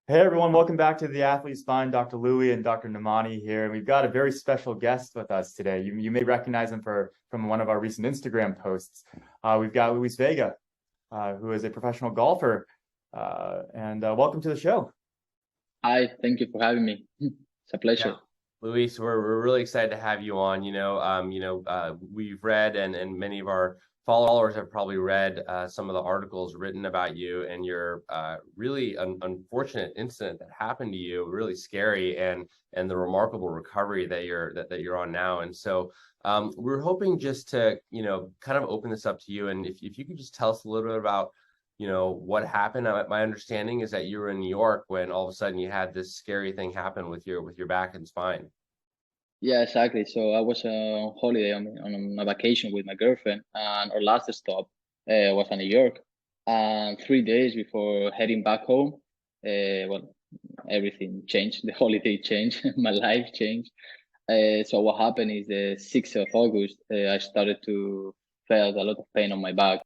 Hey everyone, welcome back to the Athlete Spine. Dr. Louie and Dr. Namani here, and we've got a very special guest with us today. You may recognize him from one of our recent Instagram posts. We've got Luis Vega, who is a professional golfer, and welcome to the show. Hi, thank you for having me. It's a pleasure. Yeah. Luis, we're really excited to have you on. We've read and many of our followers have probably read some of the articles written about you and your really unfortunate incident that happened to you, really scary, and the remarkable recovery that you're on now. And so we're hoping just to kind of open this up to you, and if you could just tell us a little bit about what happened. My understanding is that you were in New York when all of a sudden you had this scary thing happen with your back and spine. Yeah, exactly. So I was on holiday on a vacation with my girlfriend, and our last stop was in New York. And 3 days before heading back home, well, everything changed. The holiday changed. My life changed. So what happened is the 6th of August, I started to feel a lot of pain on my back.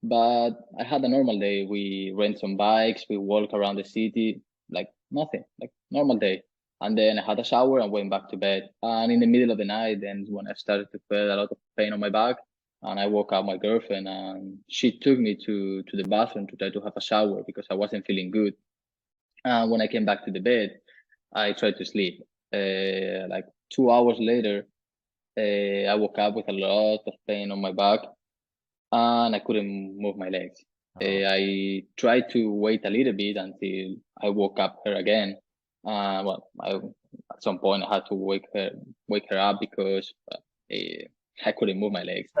But I had a normal day. We rent some bikes, we walk around the city, like nothing, like normal day. And then I had a shower and went back to bed. And in the middle of the night, then when I started to feel a lot of pain on my back, and I woke up my girlfriend, and she took me to the bathroom to try to have a shower because I wasn't feeling good. And when I came back to the bed, I tried to sleep. Like 2 hours later, I woke up with a lot of pain on my back and I couldn't move my legs. I tried to wait a little bit until I woke up her again. At some point I had to wake her up because I couldn't move my legs.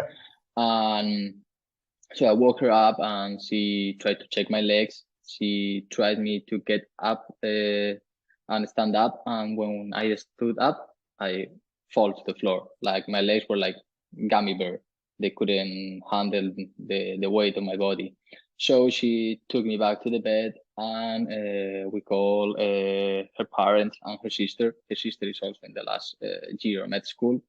And so I woke her up, and she tried to check my legs. She tried me to get up and stand up. And when I stood up, I fall to the floor. Like my legs were like gummy bear. They couldn't handle the weight of my body. So she took me back to the bed, and we call her parents and her sister. Her sister is also in the last year of med school,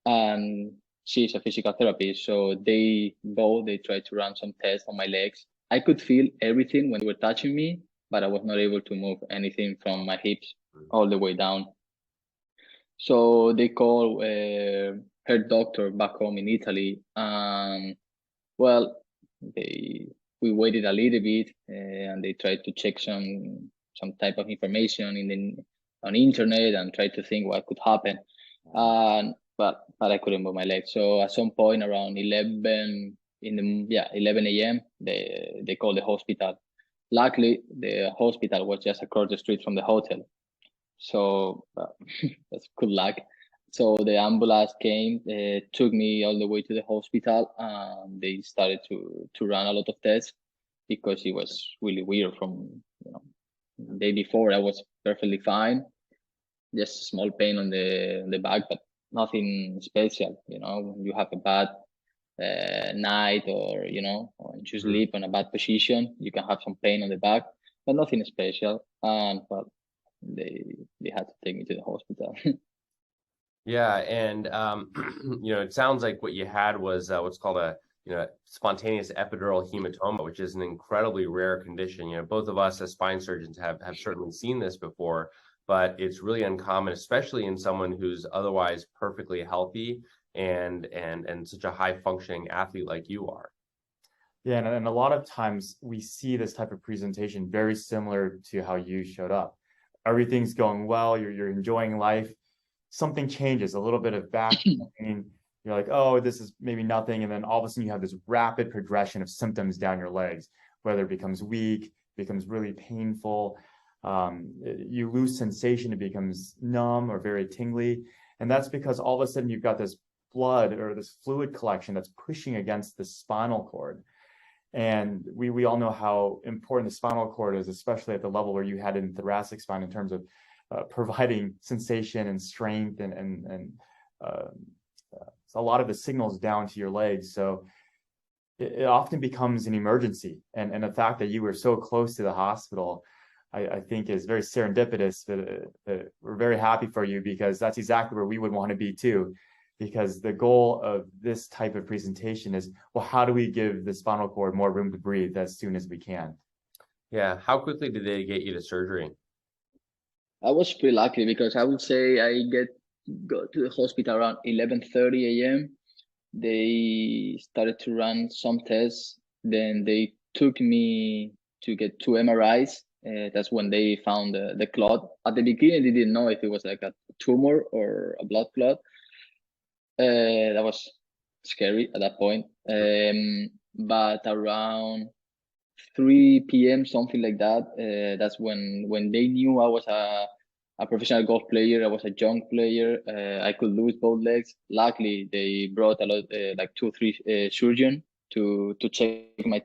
and she's a physical therapist. So they tried to run some tests on my legs. I could feel everything when they were touching me, but I was not able to move anything from my hips all the way down. So they call her doctor back home in Italy. Well, we waited a little bit, and they tried to check some type of information on internet and tried to think what could happen. But I couldn't move my legs. So at some point around 11 11 a.m. they called the hospital. Luckily, the hospital was just across the street from the hotel. So that's good luck. So the ambulance came, took me all the way to the hospital, and they started to run a lot of tests because it was really weird. From the day before, I was perfectly fine, just a small pain on the back, but nothing special. When you have a bad night, or or you sleep in a bad position, you can have some pain on the back, but nothing special. And well, they had to take me to the hospital. Yeah, and it sounds like what you had was what's called a spontaneous epidural hematoma, which is an incredibly rare condition. Both of us as spine surgeons have certainly seen this before, but it's really uncommon, especially in someone who's otherwise perfectly healthy and such a high functioning athlete like you are. Yeah, and a lot of times we see this type of presentation very similar to how you showed up. Everything's going well, you're enjoying life. Something changes, a little bit of back pain. You're like, oh, this is maybe nothing. And then all of a sudden you have this rapid progression of symptoms down your legs, whether it becomes weak, becomes really painful. You lose sensation, it becomes numb or very tingly. And that's because all of a sudden you've got this blood or this fluid collection that's pushing against the spinal cord. And we all know how important the spinal cord is, especially at the level where you had in thoracic spine in terms of providing sensation and strength and a lot of the signals down to your legs. So it often becomes an emergency. And the fact that you were so close to the hospital, I think is very serendipitous. That we're very happy for you, because that's exactly where we would want to be too. Because the goal of this type of presentation is, well, how do we give the spinal cord more room to breathe as soon as we can? Yeah. How quickly did they get you to surgery? I was pretty lucky because I would say I go to the hospital around 11:30 a.m. They started to run some tests. Then they took me to get two MRIs. That's when they found the clot. At the beginning, they didn't know if it was like a tumor or a blood clot. That was scary at that point. But around 3 p.m., something like that, that's when they knew I was a professional golf player. I was a young player. I could lose both legs. Luckily, they brought a lot, like 2 or 3 surgeons to check my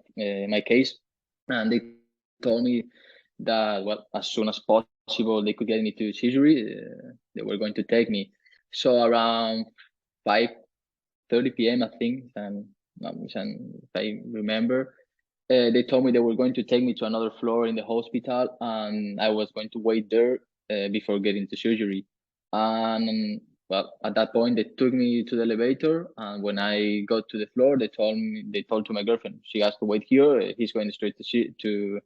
case, and they told me that well, as soon as possible they could get me to surgery. They were going to take me. So around 5:30 p.m., I think, if I remember, they told me they were going to take me to another floor in the hospital, and I was going to wait there before getting to surgery. And well, at that point, they took me to the elevator, and when I got to the floor, they told to my girlfriend she has to wait here. He's going straight to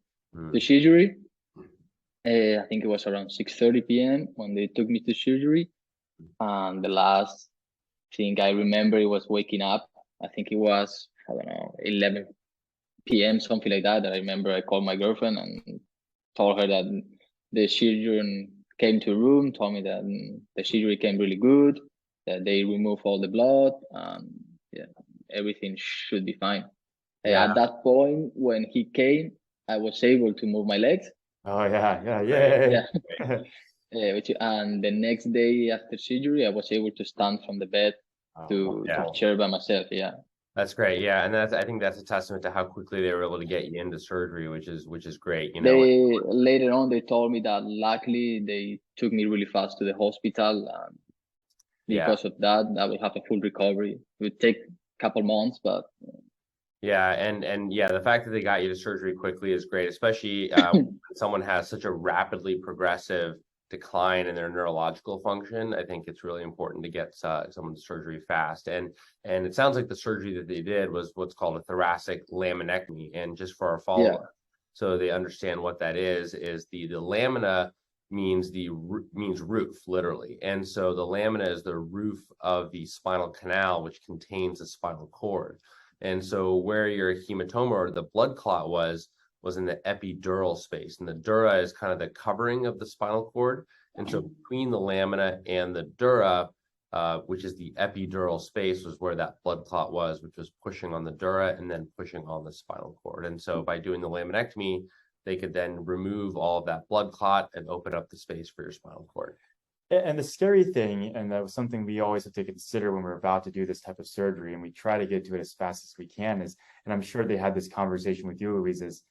the surgery. I think it was around 6:30 p.m. when they took me to surgery, and the last thing I remember it was waking up. I think it was, I don't know, 11 p.m., something like that. I remember I called my girlfriend and told her that the surgeon came to the room, told me that the surgery came really good, that they removed all the blood, and yeah, everything should be fine. Yeah. At that point, when he came, I was able to move my legs. Oh yeah. And the next day after surgery, I was able to stand from the bed to Yeah. the chair by myself. Yeah. That's great. Yeah. And I think that's a testament to how quickly they were able to get you into surgery, which is great. You know, They later on they told me that luckily they took me really fast to the hospital. yeah. Because of that, I will have a full recovery. It would take a couple months, but Yeah, and yeah, the fact that they got you to surgery quickly is great, especially when someone has such a rapidly progressive decline in their neurological function. I think it's really important to get someone to surgery fast. And it sounds like the surgery that they did was what's called a thoracic laminectomy. And just for our follow-up, so they understand what that is the lamina means means roof, literally. And so the lamina is the roof of the spinal canal, which contains the spinal cord. And so where your hematoma or the blood clot was in the epidural space. And the dura is kind of the covering of the spinal cord. And so between the lamina and the dura, which is the epidural space, was where that blood clot was, which was pushing on the dura and then pushing on the spinal cord. And so by doing the laminectomy, they could then remove all of that blood clot and open up the space for your spinal cord. And the scary thing, and that was something we always have to consider when we're about to do this type of surgery, and we try to get to it as fast as we can, is, and I'm sure they had this conversation with you, Louise, is,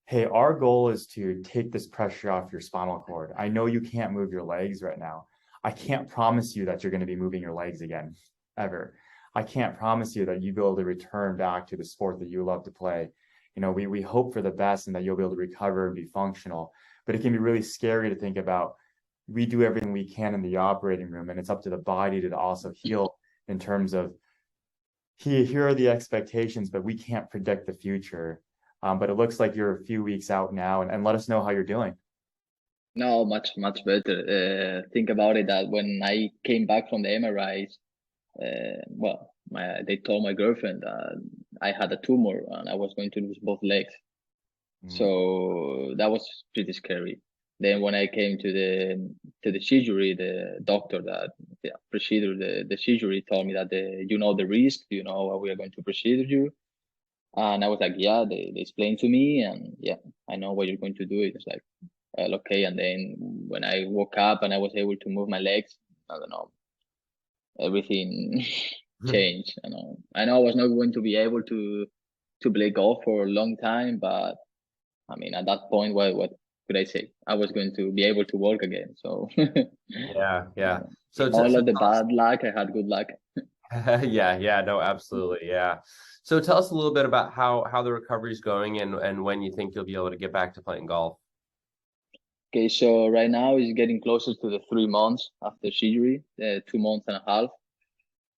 hey, our goal is to take this pressure off your spinal cord. I know you can't move your legs right now. I can't promise you that you're going to be moving your legs again, ever. I can't promise you that you'll be able to return back to the sport that you love to play. You know, we hope for the best and that you'll be able to recover and be functional, but it can be really scary to think about. We do everything we can in the operating room, and it's up to the body to also heal in terms of here are the expectations, but we can't predict the future. But it looks like you're a few weeks out now, and let us know how you're doing. No, much better. Think about it that when I came back from the MRIs, they told my girlfriend that I had a tumor and I was going to lose both legs. So that was pretty scary. Then when I came to the surgery, the doctor that proceeded the surgery told me that you know the risk, you know how we are going to proceed you. And I was like, yeah, they explained to me, and yeah, I know what you're going to do. It's like, okay. And then when I woke up and I was able to move my legs, I don't know, everything changed. I know I was not going to be able to play golf for a long time, but I mean, at that point, what could I say? I was going to be able to walk again. So yeah. So all of the bad luck, I had good luck. yeah, no, absolutely, yeah. So tell us a little bit about how the recovery is going and when you think you'll be able to get back to playing golf. Okay, so right now it's getting closer to the 3 months after surgery, 2 months and a half.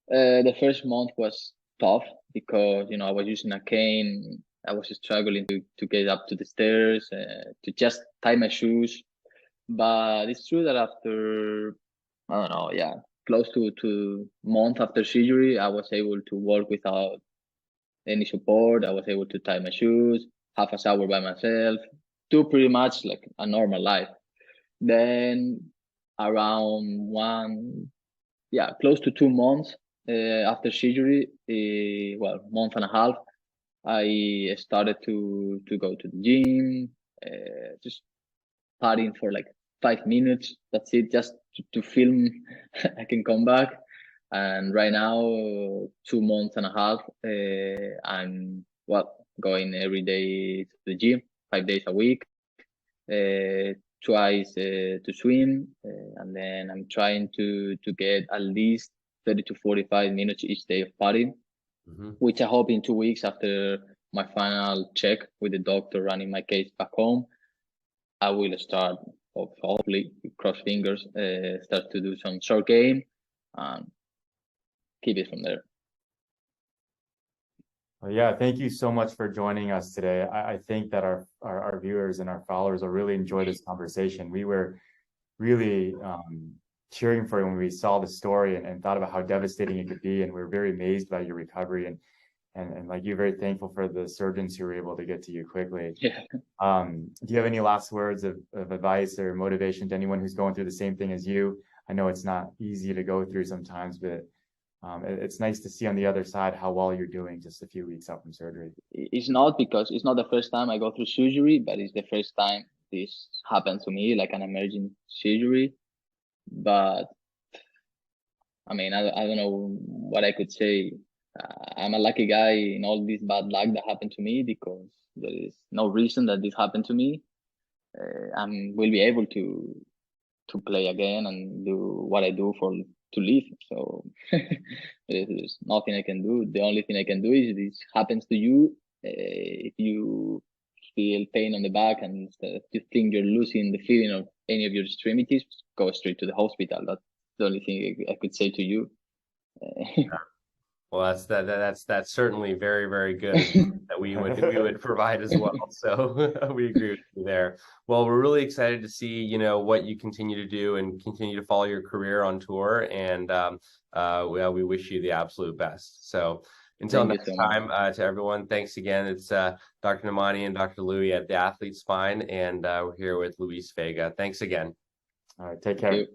The first month was tough because I was using a cane. I was struggling to get up to the stairs, to just tie my shoes. But it's true that after, I don't know, yeah, close to month after surgery, I was able to walk without any support. I was able to tie my shoes, have a shower by myself, do pretty much like a normal life. Then around close to 2 months after surgery, well, month and a half, I started to go to the gym, just partying for like 5 minutes. That's it, just to film I can come back. And right now, 2 months and a half, I'm going every day to the gym, 5 days a week, twice to swim, and then I'm trying to get at least 30 to 45 minutes each day of partying, which I hope in 2 weeks after my final check with the doctor running my case back home, I will start, hopefully, cross fingers, start to do some short game and keep it from there. Well, yeah, thank you so much for joining us today. I think that our viewers and our followers will really enjoy this conversation. We were really cheering for you when we saw the story and thought about how devastating it could be, and we're very amazed by your recovery and like you're very thankful for the surgeons who were able to get to you quickly. Yeah. Do you have any last words of advice or motivation to anyone who's going through the same thing as you? I know it's not easy to go through sometimes, but it's nice to see on the other side how well you're doing just a few weeks out from surgery. It's not, because it's not the first time I go through surgery, but it's the first time this happened to me, like an emergent surgery. But I mean, I don't know what I could say. I'm a lucky guy in all this bad luck that happened to me, because there is no reason that this happened to me. I will be able to play again and do what I do to live. So there's nothing I can do. The only thing I can do is, if this happens to you, if you feel pain on the back and you think you're losing the feeling of any of your extremities, go straight to the hospital. That's the only thing I could say to you. Well, that's certainly very, very good that we would provide as well. So we agree with you there. Well, we're really excited to see, what you continue to do and continue to follow your career on tour. And we wish you the absolute best. So until next time, to everyone, thanks again. It's Dr. Nemani and Dr. Louis at the Athlete Spine, and we're here with Luis Vega. Thanks again. All right, take care.